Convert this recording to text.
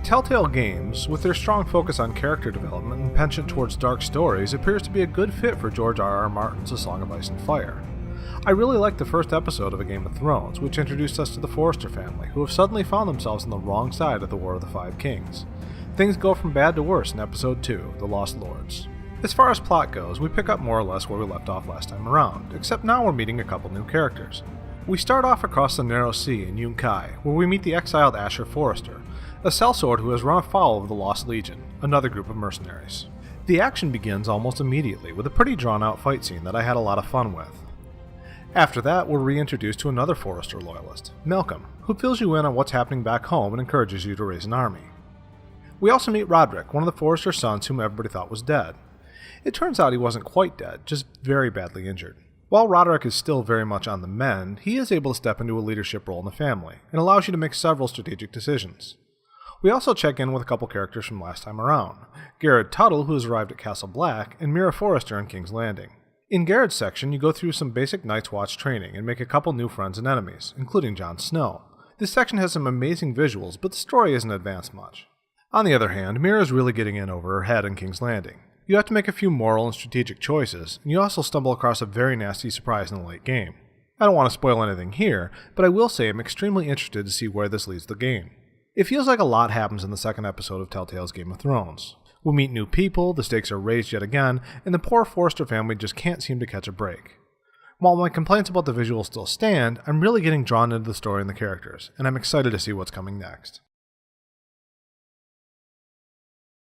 Telltale Games, with their strong focus on character development and penchant towards dark stories, appears to be a good fit for George R.R. Martin's A Song of Ice and Fire. I really liked the first episode of A Game of Thrones, which introduced us to the Forrester family, who have suddenly found themselves on the wrong side of the War of the Five Kings. Things go from bad to worse in Episode 2, The Lost Lords. As far as plot goes, we pick up more or less where we left off last time around, except now we're meeting a couple new characters. We start off across the Narrow Sea in Yunkai, where we meet the exiled Asher Forrester, a sellsword who has run afoul of the Lost Legion, another group of mercenaries. The action begins almost immediately with a pretty drawn-out fight scene that I had a lot of fun with. After that, we're reintroduced to another Forrester loyalist, Malcolm, who fills you in on what's happening back home and encourages you to raise an army. We also meet Roderick, one of the Forrester sons whom everybody thought was dead. It turns out he wasn't quite dead, just very badly injured. While Roderick is still very much on the mend, he is able to step into a leadership role in the family, and allows you to make several strategic decisions. We also check in with a couple characters from last time around, Garrett Tuttle, who has arrived at Castle Black, and Mira Forrester in King's Landing. In Garrett's section, you go through some basic Night's Watch training and make a couple new friends and enemies, including Jon Snow. This section has some amazing visuals, but the story isn't advanced much. On the other hand, Mira is really getting in over her head in King's Landing. You have to make a few moral and strategic choices, and you also stumble across a very nasty surprise in the late game. I don't want to spoil anything here, but I will say I'm extremely interested to see where this leads the game. It feels like a lot happens in the second episode of Telltale's Game of Thrones. We'll meet new people, the stakes are raised yet again, and the poor Forrester family just can't seem to catch a break. While my complaints about the visuals still stand, I'm really getting drawn into the story and the characters, and I'm excited to see what's coming next.